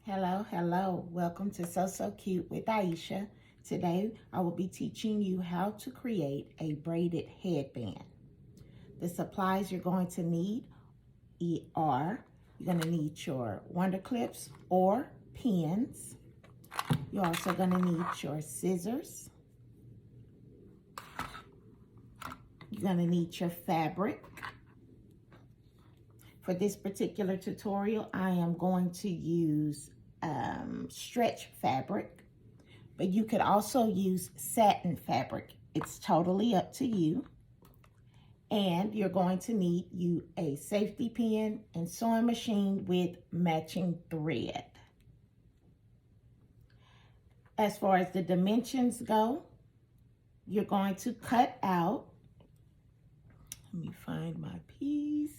Hello. Welcome to So Cute with Aisha. Today, I will be teaching you how to create a braided headband. The supplies you're going to need are, you're going to need your wonder clips or pins. You're also going to need your scissors. You're going to need your fabric. For this particular tutorial, I am going to use stretch fabric, but you could also use satin fabric. It's totally up to you. And you're going to need a safety pin and sewing machine with matching thread. As far as the dimensions go, you're going to cut out, let me find my piece.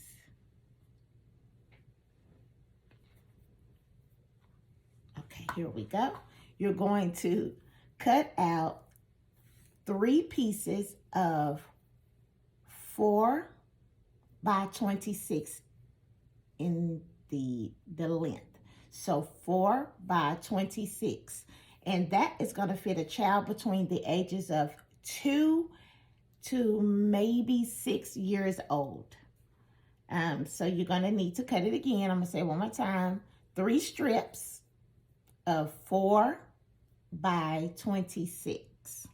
Okay, here we go. You're going to cut out 3 pieces of 4 by 26 in the length. So 4 by 26. And that is going to fit a child between the ages of 2 to maybe 6 years old. So you're going to need to cut it again. I'm going to say it one more time. 3 strips of 4 by 26.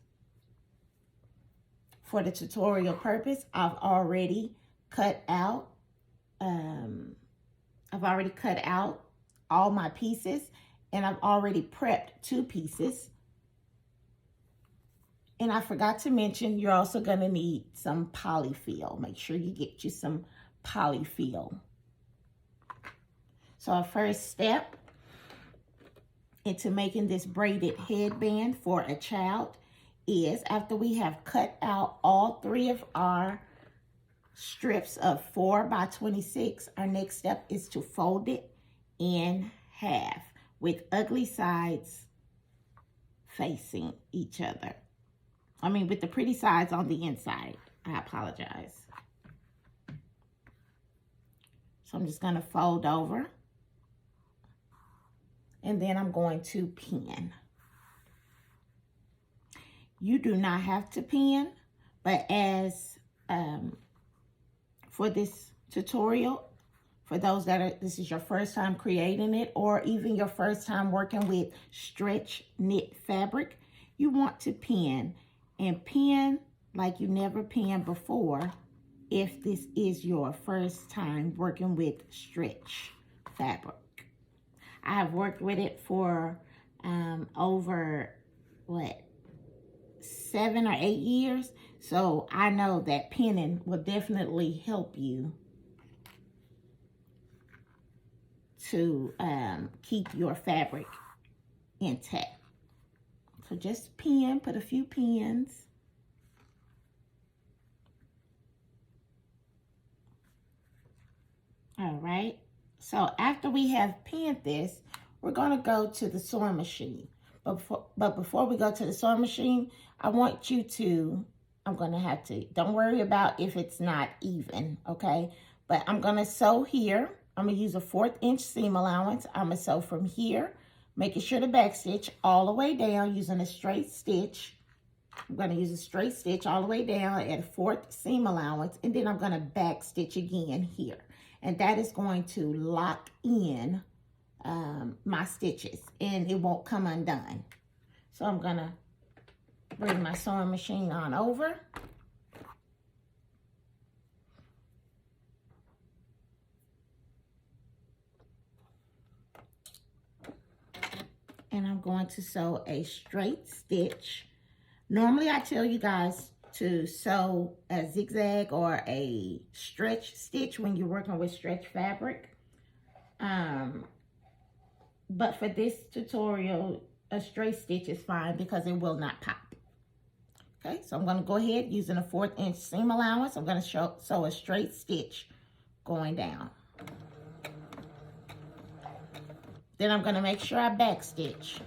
For the tutorial purpose, I've already cut out all my pieces, and I've already prepped 2 pieces. And I forgot to mention, you're also going to need some polyfil. Make sure you get you some polyfil. So our first step into making this braided headband for a child is, after we have cut out all 3 of our strips of 4 by 26, our next step is to fold it in half with ugly sides facing each other. I mean, with the pretty sides on the inside. I apologize. So I'm just going to fold over. And then I'm going to pin. You do not have to pin, but as for this tutorial, for those that this is your first time creating it, or even your first time working with stretch knit fabric, you want to pin, and pin like you never pinned before if this is your first time working with stretch fabric. I have worked with it for over, 7 or 8 years. So I know that pinning will definitely help you to keep your fabric intact. So just pin, put a few pins. All right. So after we have pinned this, we're going to go to the sewing machine. But before we go to the sewing machine, I want you to, don't worry about if it's not even, okay? But I'm going to sew here. I'm going to use a 1/4 inch seam allowance. I'm going to sew from here, making sure to back stitch all the way down using a straight stitch. I'm going to use a straight stitch all the way down at a 1/4 seam allowance, and then I'm going to back stitch again here. And that is going to lock in my stitches, and it won't come undone. So I'm going to bring my sewing machine on over. And I'm going to sew a straight stitch. Normally I tell you guys to sew a zigzag or a stretch stitch when you're working with stretch fabric. But for this tutorial, a straight stitch is fine because it will not pop. Okay, so I'm going to go ahead using a 1/4 inch seam allowance. I'm going to sew a straight stitch going down. Then I'm going to make sure I back stitch.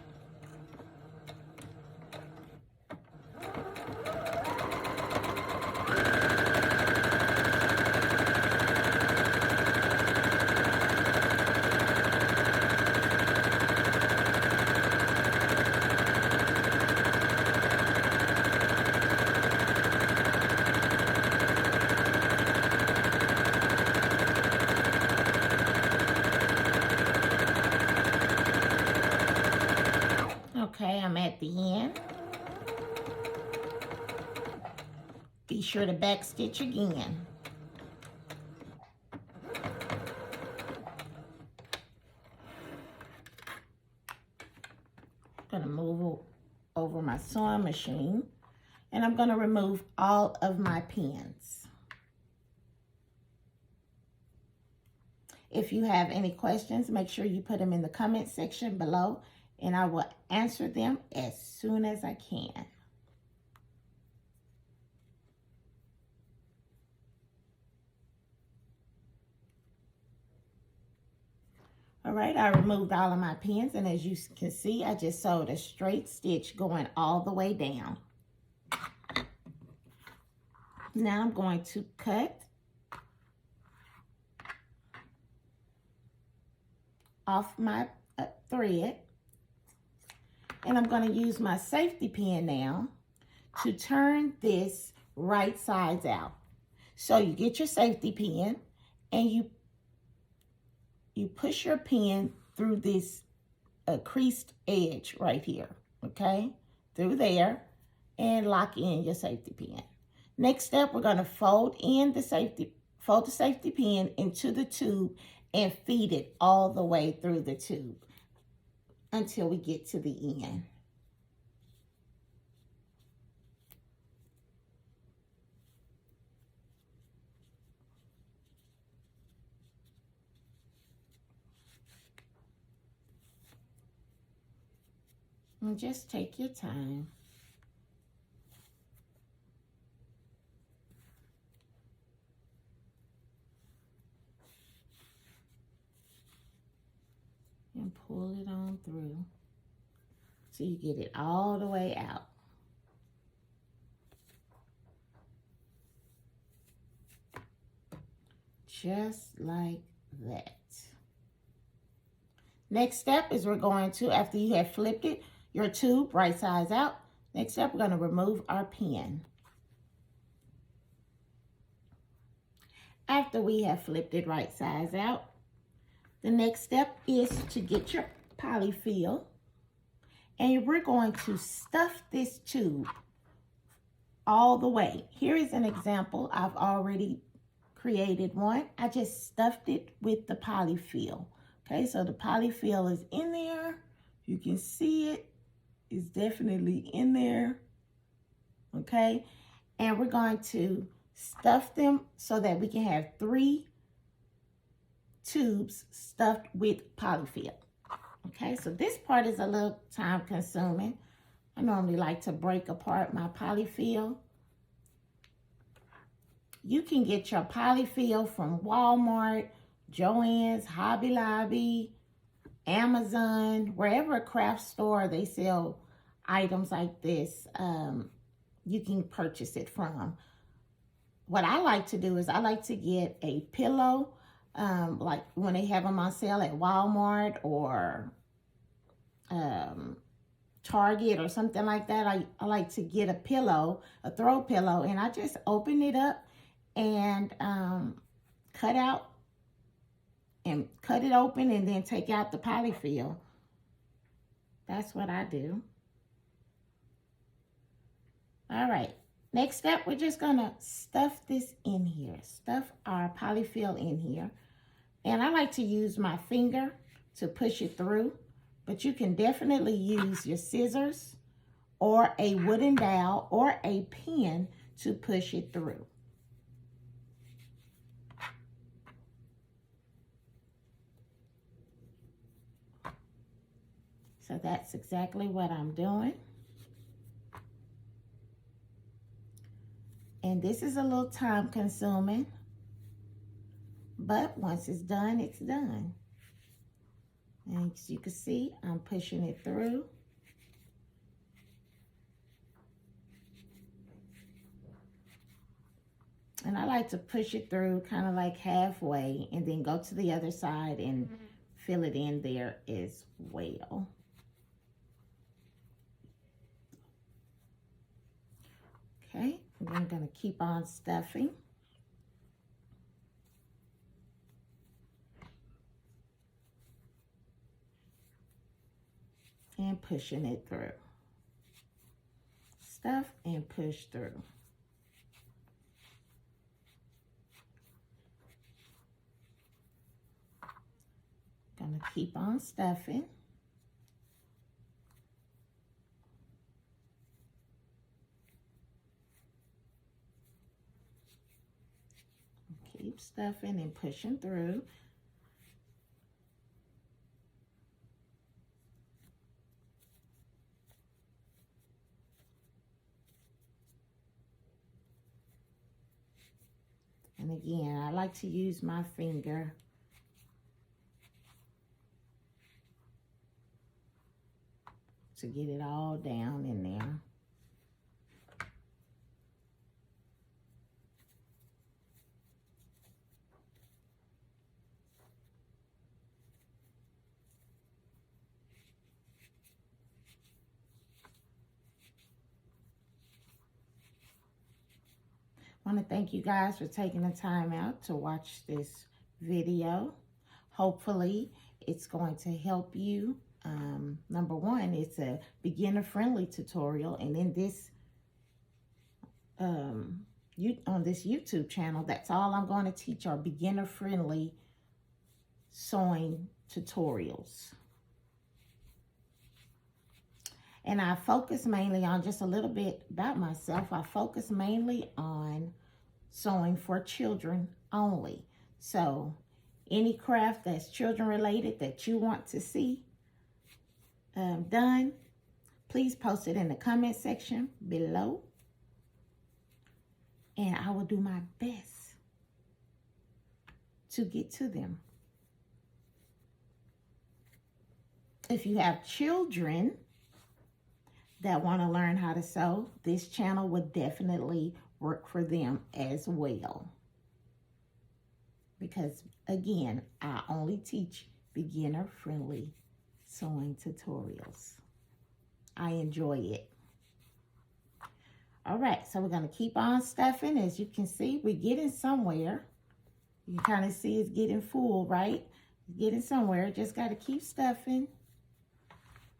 Okay, I'm at the end. Be sure to back stitch again. I'm gonna move over my sewing machine, and I'm gonna remove all of my pins. If you have any questions, make sure you put them in the comment section below, and I will answer them as soon as I can. All right, I removed all of my pins, and as you can see, I just sewed a straight stitch going all the way down. Now I'm going to cut off my thread, and I'm going to use my safety pin now to turn this right sides out. So you get your safety pin, and you push your pin through this creased edge right here, okay, through there, and lock in your safety pin. Next step, we're going to fold the safety pin into the tube and feed it all the way through the tube until we get to the end. And just take your time. And pull it on through so you get it all the way out. Just like that. Next step is we're going to, after you have flipped it, your tube right sides out, next step we're going to remove our pin. After we have flipped it right sides out, the next step is to get your polyfil, and we're going to stuff this tube all the way. Here is an example. I've already created one. I just stuffed it with the polyfil. Okay, so the polyfil is in there. You can see it. It's definitely in there. Okay, and we're going to stuff them so that we can have 3 tubes stuffed with polyfil. Okay, so this part is a little time consuming. I normally like to break apart my polyfil. You can get your polyfil from Walmart, Joann's, Hobby Lobby, Amazon, wherever a craft store they sell items like this, you can purchase it from. What I like to do is I like to get a pillow, like when they have them on sale at Walmart or Target or something like that. I like to get a pillow, a throw pillow, and I just open it up and cut it open and then take out the polyfil. That's what I do. All right, next step, we're just gonna stuff this in here, stuff our polyfil in here. And I like to use my finger to push it through, but you can definitely use your scissors or a wooden dowel or a pin to push it through. So that's exactly what I'm doing. And this is a little time consuming, but once it's done, it's done. And as you can see, I'm pushing it through. And I like to push it through kind of like halfway and then go to the other side and fill it in there as well. Okay, and then I'm going to keep on stuffing. and pushing it through. Stuff and push through. Gonna keep on stuffing. Keep stuffing and pushing through. And again, I like to use my finger to get it all down in there. I want to thank you guys for taking the time out to watch this video. Hopefully, it's going to help you. Number one, it's a beginner-friendly tutorial, and in this on this YouTube channel, that's all I'm going to teach are beginner-friendly sewing tutorials. And I focus mainly on, just a little bit about myself, I focus mainly on sewing for children only. So any craft that's children related that you want to see done, please post it in the comment section below. And I will do my best to get to them. If you have children that want to learn how to sew, this channel would definitely work for them as well. Because again, I only teach beginner-friendly sewing tutorials. I enjoy it. All right, so we're going to keep on stuffing. As you can see, we're getting somewhere. You can kind of see it's getting full, right? It's getting somewhere. Just got to keep stuffing.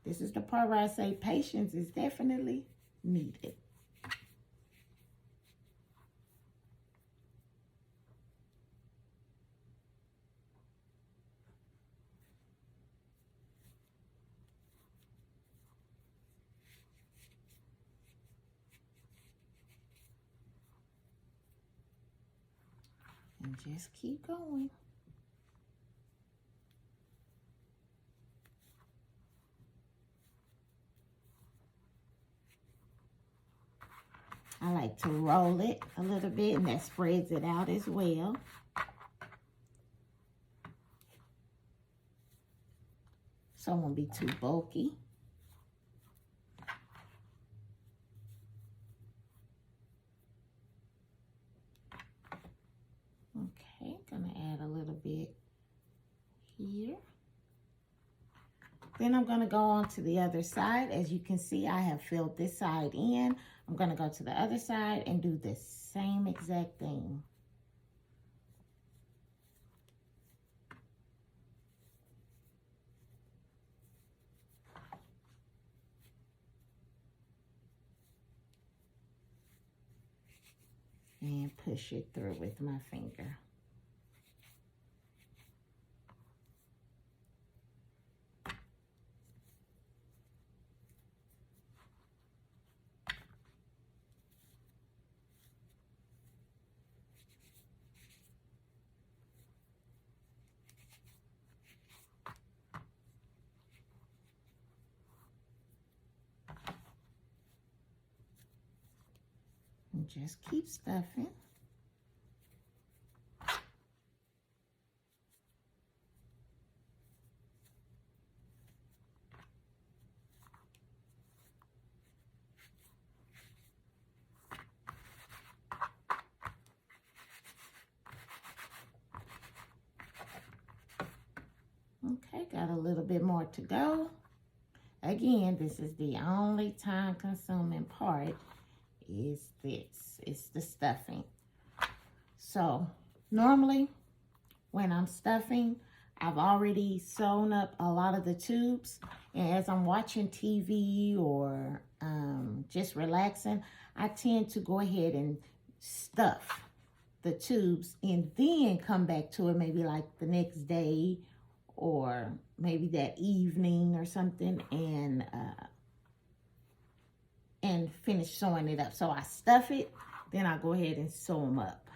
This is the part where I say patience is definitely needed. And just keep going. I like to roll it a little bit, and that spreads it out as well. So it won't be too bulky. Okay, gonna add a little bit here. Then I'm gonna go on to the other side. As you can see, I have filled this side in. I'm going to go to the other side and do the same exact thing. And push it through with my finger. And just keep stuffing. Okay, got a little bit more to go. Again, this is the only time-consuming part is this. It's the stuffing. So, normally, when I'm stuffing, I've already sewn up a lot of the tubes, and as I'm watching TV or just relaxing, I tend to go ahead and stuff the tubes and then come back to it maybe like the next day or maybe that evening or something, and finish sewing it up. So I stuff it, then I go ahead and sew them up.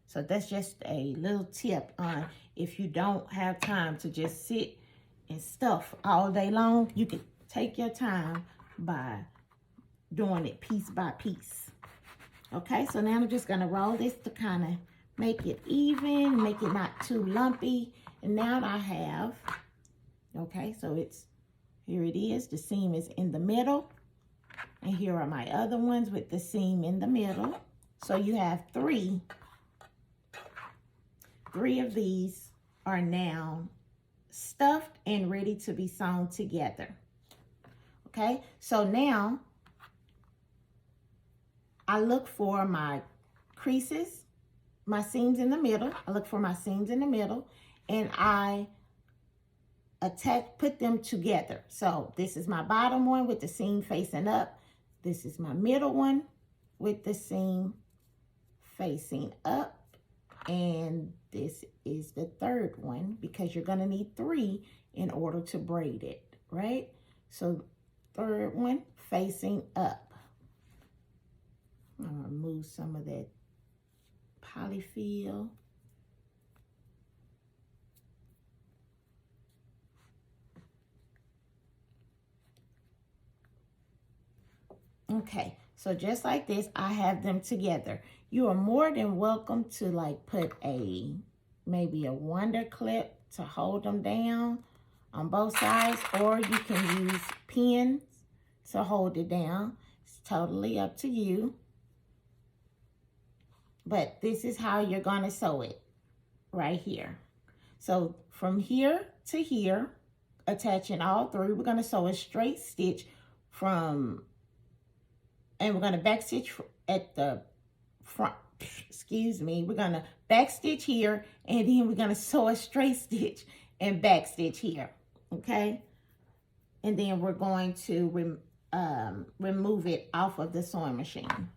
So that's just a little tip on if you don't have time to just sit and stuff all day long, you can take your time by doing it piece by piece. Okay, so now I'm just gonna roll this to kind of make it even, make it not too lumpy. And now I have, okay, so here it is, the seam is in the middle. And here are my other ones with the seam in the middle. So you have three of these are now stuffed and ready to be sewn together. Okay, so now I look for my creases, my seams in the middle. I look for my seams in the middle, and I put them together. So this is my bottom one with the seam facing up. This is my middle one with the seam facing up. And this is the third one, because you're gonna need 3 in order to braid it, right? So third one facing up. I'm gonna remove some of that polyfil. Okay, so just like this, I have them together. You are more than welcome to like put maybe a wonder clip to hold them down on both sides, or you can use pins to hold it down. It's totally up to you. But this is how you're gonna sew it, right here. So from here to here, attaching all 3, we're gonna sew a straight stitch from, and we're gonna back stitch at the front, excuse me, we're gonna back stitch here, and then we're gonna sew a straight stitch and back stitch here, okay? And then we're going to remove it off of the sewing machine.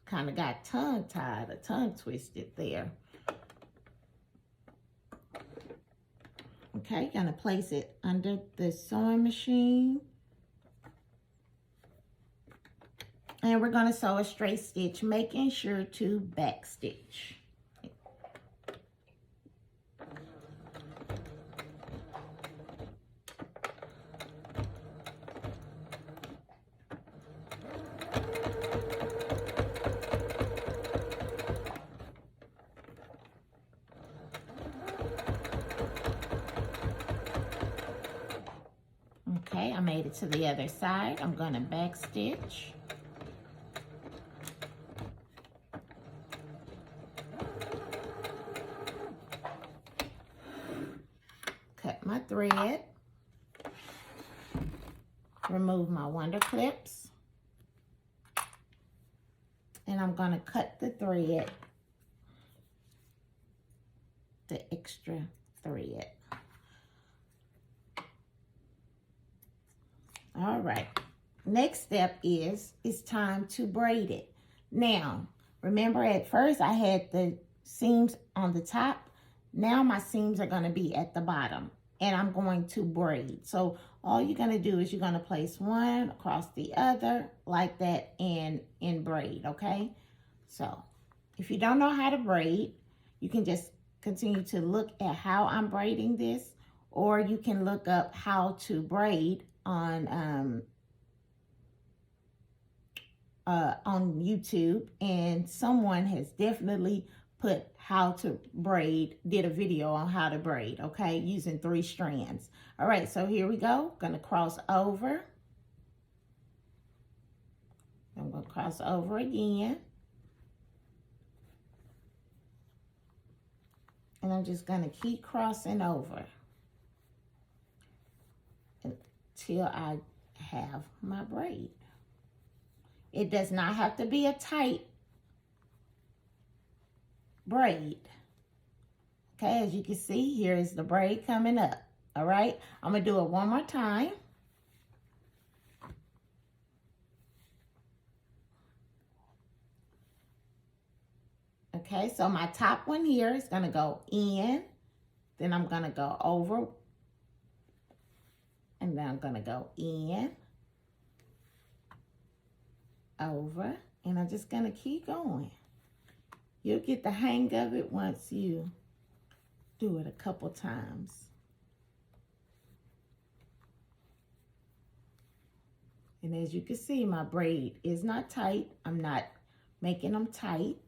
Kind of got tongue-tied or tongue-twisted there. Okay, gonna place it under the sewing machine. And we're gonna sew a straight stitch, making sure to back stitch. Okay, I made it to the other side. I'm gonna back stitch. Cut my thread. Remove my wonder clips. And I'm gonna cut the thread, the extra thread. All right, next step is it's time to braid it. Now, remember at first I had the seams on the top. Now my seams are gonna be at the bottom, and I'm going to braid. So all you're gonna do is you're gonna place one across the other like that and braid, okay? So if you don't know how to braid, you can just continue to look at how I'm braiding this, or you can look up how to braid on YouTube, and someone has definitely put how to braid, did a video on how to braid, okay, using 3 strands. All right, so here we go. Gonna cross over. I'm gonna cross over again. And I'm just gonna keep crossing over until I have my braid. It does not have to be a tight braid. Okay, as you can see, here is the braid coming up. All right, I'm gonna do it one more time. Okay, so my top one here is gonna go in, then I'm gonna go over, and then I'm gonna go in, over, and I'm just gonna keep going. You'll get the hang of it once you do it a couple times. And as you can see, my braid is not tight. I'm not making them tight.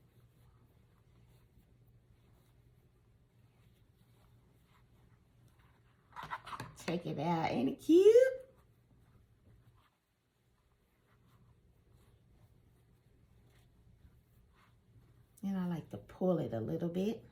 Check it out, ain't it cute? And I like to pull it a little bit.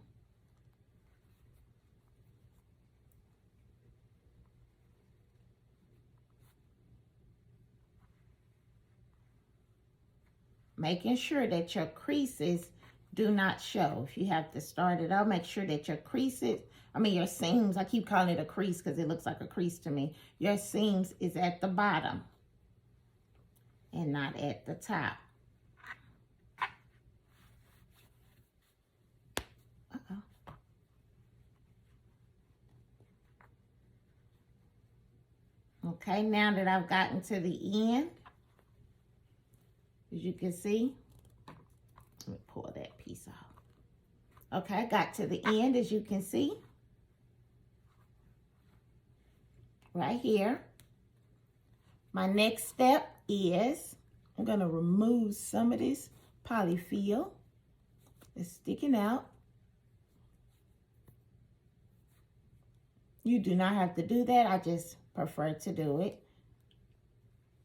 Making sure that your creases do not show. If you have to start it out, make sure that your creases, your seams, I keep calling it a crease because it looks like a crease to me. Your seams is at the bottom and not at the top. Uh-oh. Okay, now that I've gotten to the end, as you can see, let me pull that piece off. Okay, I got to the end, as you can see, right here. My next step is I'm going to remove some of this polyfil that's sticking out. You do not have to do that. I just prefer to do it.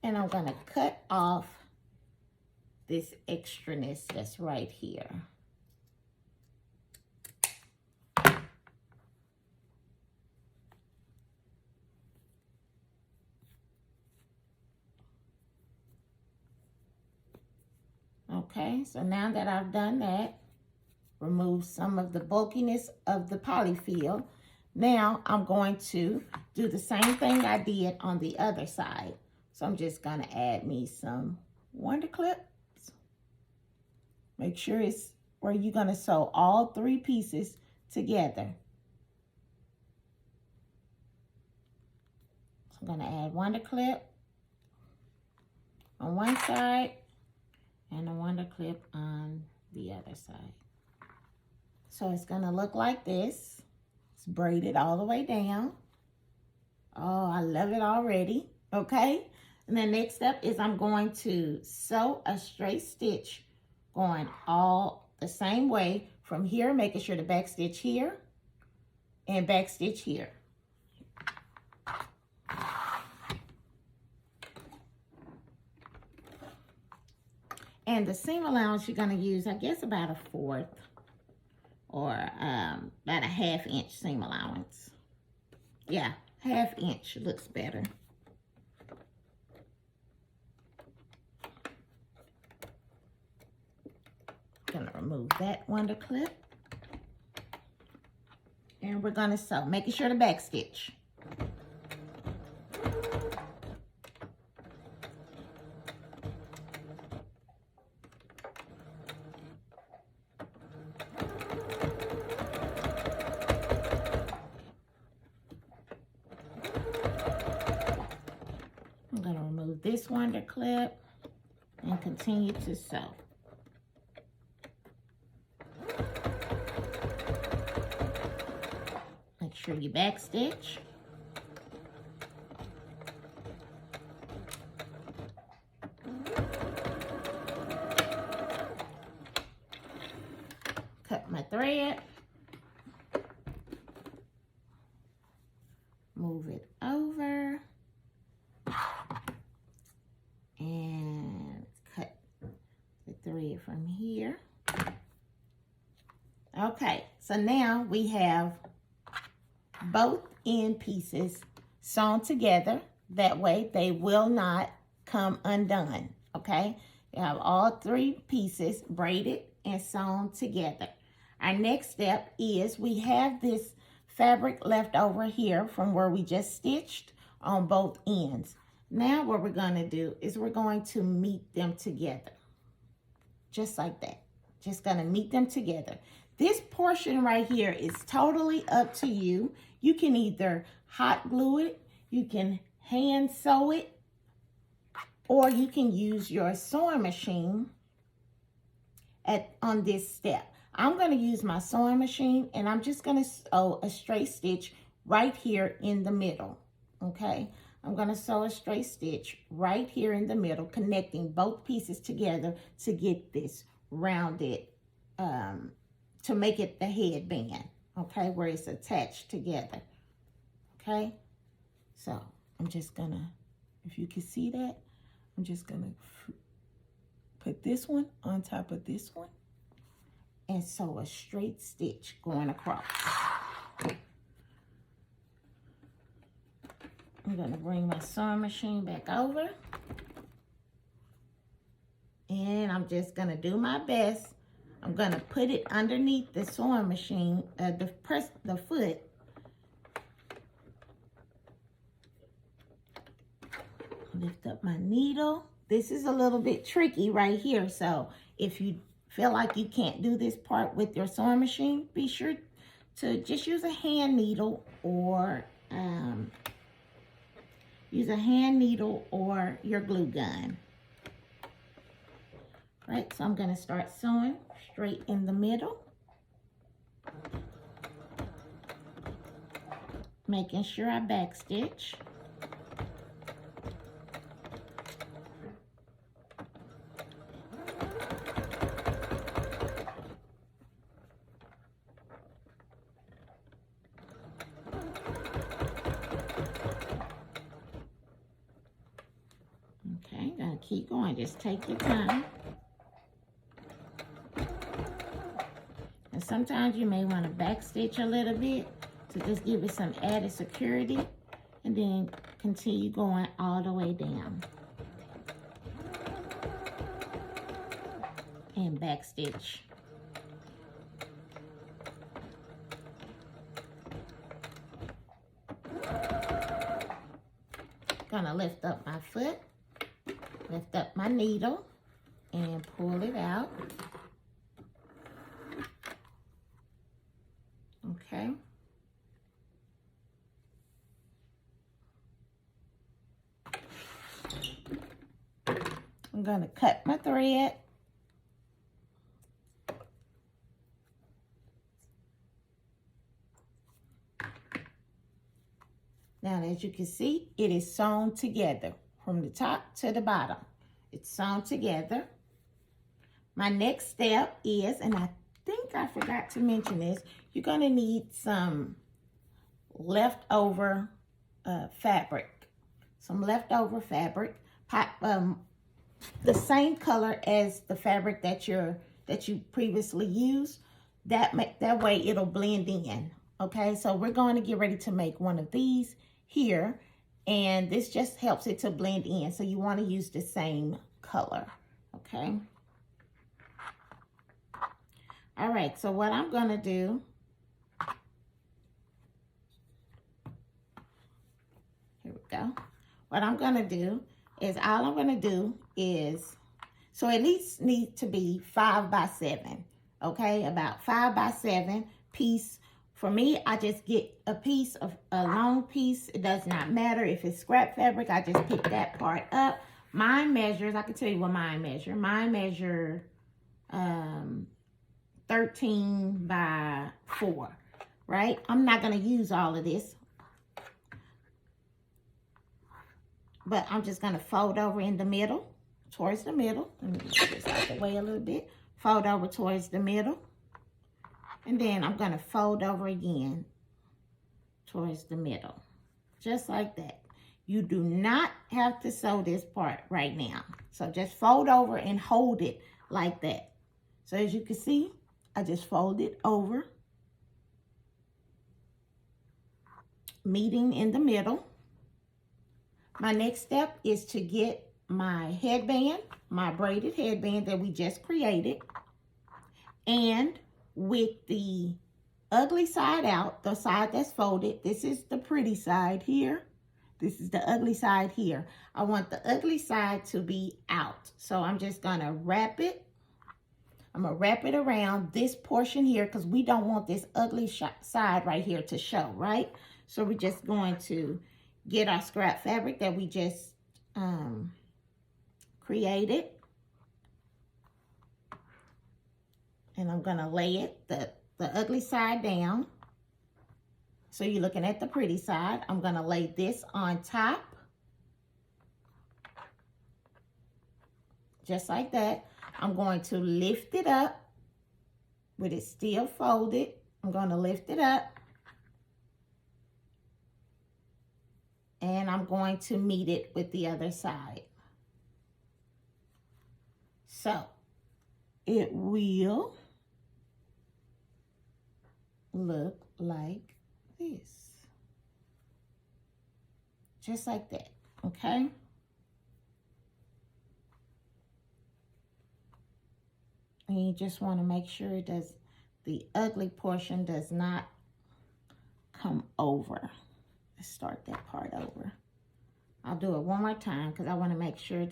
And I'm going to cut off this extraness that's right here. Okay, so now that I've done that, remove some of the bulkiness of the polyfil. Now I'm going to do the same thing I did on the other side. So I'm just gonna add me some wonder clips. Make sure it's where you're gonna sew all 3 pieces together. So I'm gonna add wonder clip on one side and a wonder clip on the other side. So it's gonna look like this. It's braided all the way down. Oh, I love it already, okay? And the next step is I'm going to sew a straight stitch going all the same way from here, making sure the back stitch here and back stitch here. And the seam allowance you're gonna use, I guess about 1/4 or about a 1/2 inch seam allowance. Yeah, 1/2 inch looks better. Gonna remove that wonder clip. And we're gonna sew, making sure the back stitch. I'm gonna remove this wonder clip and continue to sew. Make sure you back stitch. Cut my thread. Move it over. And cut the thread from here. Okay, so now we have both end pieces sewn together. That way they will not come undone, okay? You have all 3 pieces braided and sewn together. Our next step is we have this fabric left over here from where we just stitched on both ends. Now what we're going to do is we're going to meet them together. Just like that. Just going to meet them together. This portion right here is totally up to you. You can either hot glue it, you can hand sew it, or you can use your sewing machine on this step. I'm going to use my sewing machine, and I'm just going to sew a straight stitch right here in the middle, okay? I'm going to sew a straight stitch right here in the middle, connecting both pieces together to get this rounded, to make it the headband, okay, where it's attached together, okay? So I'm just going to, if you can see that, I'm just going to put this one on top of this one and sew a straight stitch going across. I'm going to bring my sewing machine back over. And I'm just going to do my best. I'm going to put it underneath the sewing machine, the foot. Lift up my needle. This is a little bit tricky right here. So if you feel like you can't do this part with your sewing machine, be sure to just use a hand needle or your glue gun. Right, so I'm going to start sewing straight in the middle, making sure I backstitch. Okay, gonna keep going. Just take your time. And sometimes you may want to backstitch a little bit to just give it some added security, and then continue going all the way down. And backstitch. Gonna lift up my foot, lift up my needle, and pull it out. Okay. I'm gonna cut my thread. Now, as you can see, it is sewn together from the top to the bottom. It's sewn together. My next step is, and I think I forgot to mention this, you're going to need some leftover fabric. Some leftover fabric, the same color as the fabric that you previously used. That way it'll blend in. Okay, so we're going to get ready to make one of these here, and this just helps it to blend in. So you want to use the same color. Okay. All right, so what I'm going to do, here we go. What I'm going to do is, all I'm going to do is, so at least need to be 5 by 7. Okay, about 5 by 7 piece. For me, I just get a long piece. It does not matter if it's scrap fabric. I just pick that part up. Mine measures, I can tell you what mine measure. Mine measure 13 by 4, right? I'm not going to use all of this, but I'm just going to fold over in the middle, towards the middle. Let me get this out the way a little bit. Fold over towards the middle. And then I'm going to fold over again towards the middle. Just like that. You do not have to sew this part right now. So just fold over and hold it like that. So as you can see, I just fold it over, meeting in the middle. My next step is to get my headband, my braided headband that we just created, and with the ugly side out, the side that's folded. This is the pretty side here. This is the ugly side here. I want the ugly side to be out. So I'm just gonna wrap it. I'm gonna wrap it around this portion here because we don't want this ugly side right here to show, right? So we're just going to get our scrap fabric that we just created. And I'm gonna lay it, the ugly side down. So you're looking at the pretty side. I'm gonna lay this on top. Just like that. I'm going to lift it up with it still folded. I'm going to lift it up. And I'm going to meet it with the other side. So it will look like this. Just like that, okay? And you just want to make sure it does, the ugly portion does not come over. Let's start that part over. I'll do it one more time because I want to make sure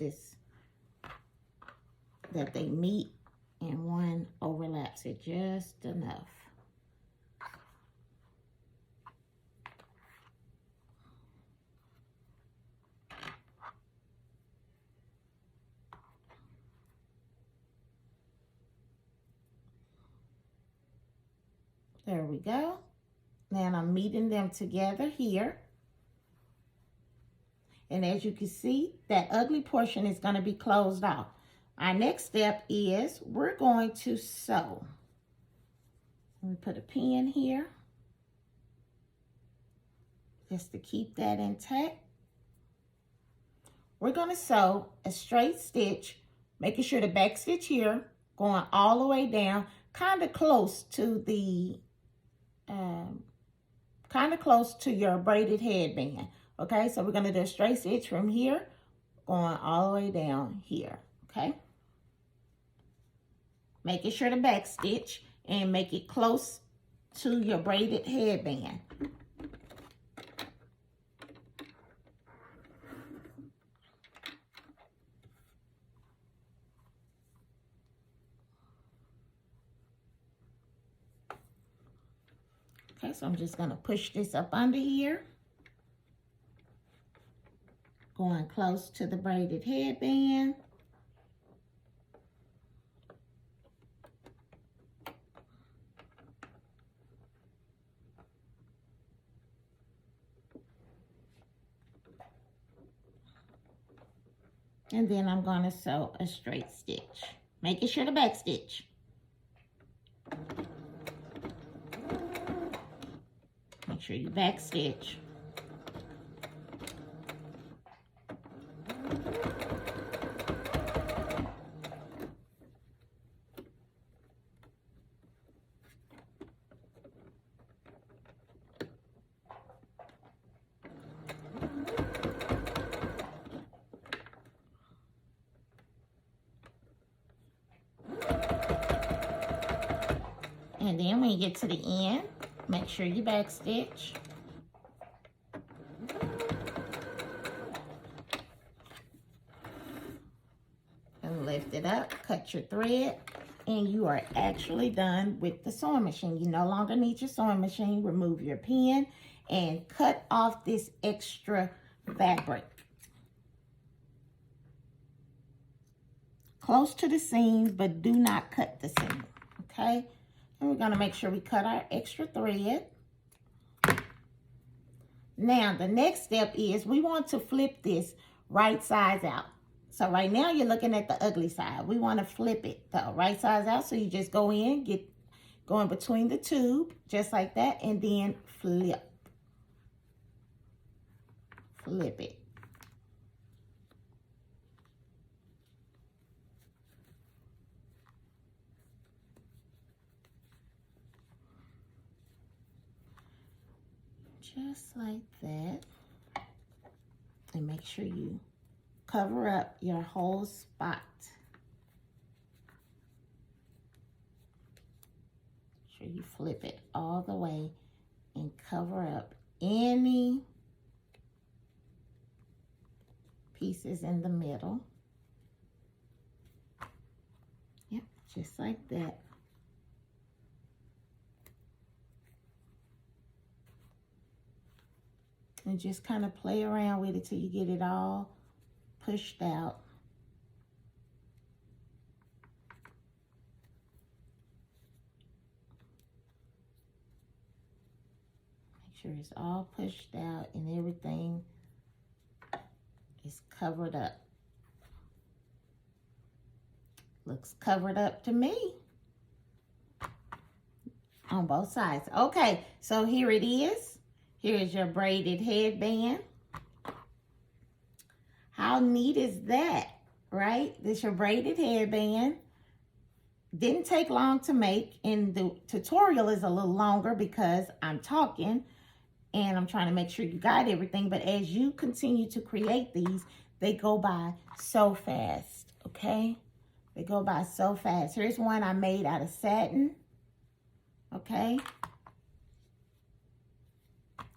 that they meet and one overlaps it just enough. There we go. Now I'm meeting them together here. And as you can see, that ugly portion is going to be closed off. Our next step is we're going to sew. Let me put a pin here just to keep that intact. We're going to sew a straight stitch, making sure the back stitch here going all the way down, kind of close to the your braided headband. Okay, so we're going to do a straight stitch from here going all the way down here. Okay, making sure the back stitch and make it close to your braided headband. Okay, so I'm just going to push this up under here, going close to the braided headband. And then I'm going to sew a straight stitch, making sure the back stitch. Make sure you back stitch. And then when you get to the end, make sure you back stitch. And lift it up, cut your thread, and you are actually done with the sewing machine. You no longer need your sewing machine. Remove your pin and cut off this extra fabric. Close to the seam, but do not cut the seam, okay? And we're going to make sure we cut our extra thread. Now, the next step is we want to flip this right sides out. So right now you're looking at the ugly side. We want to flip it the right sides out. So you just go in, go in between the tube, just like that, and then flip. Flip it. Just like that. And make sure you cover up your whole spot. You flip it all the way and cover up any pieces in the middle. Yep, just like that. And just kind of play around with it till you get it all pushed out. Make sure it's all pushed out and everything is covered up. Looks covered up to me on both sides. Okay, so here it is. Here is your braided headband. How neat is that, right? This is your braided headband. Didn't take long to make, and the tutorial is a little longer because I'm talking and I'm trying to make sure you got everything. But as you continue to create these, they go by so fast, okay? They go by so fast. Here's one I made out of satin, okay?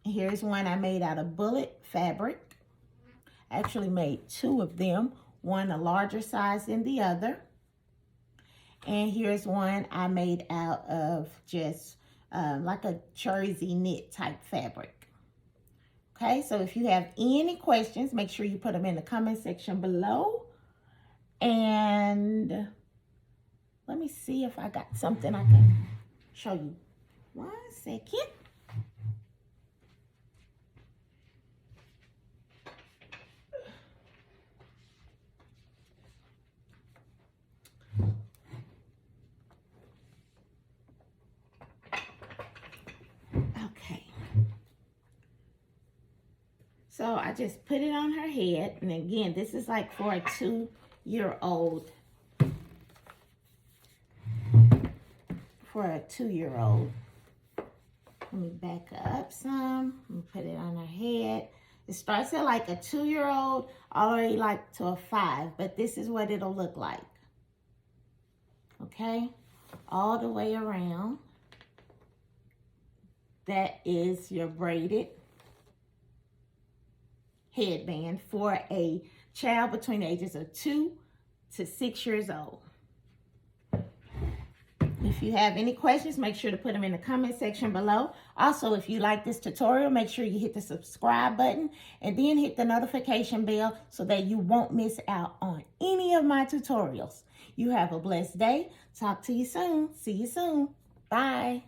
Here's one I made out of bullet fabric. I actually made two of them, one a larger size than the other. And here's one I made out of just like a jersey knit type fabric. Okay, so if you have any questions, make sure you put them in the comment section below. And let me see if I got something I can show you. 1 second. Okay. So I just put it on her head. And again, this is like for a 2-year-old. For a 2-year-old. Let me back up some. Let me put it on her head. It starts at like a 2-year-old all the way like to a 5. But this is what it'll look like. Okay? All the way around. That is your braided headband for a child between the ages of 2 to 6 years old. If you have any questions, make sure to put them in the comment section below. Also, if you like this tutorial, make sure you hit the subscribe button and then hit the notification bell so that you won't miss out on any of my tutorials. You have a blessed day. Talk to you soon. See you soon. Bye.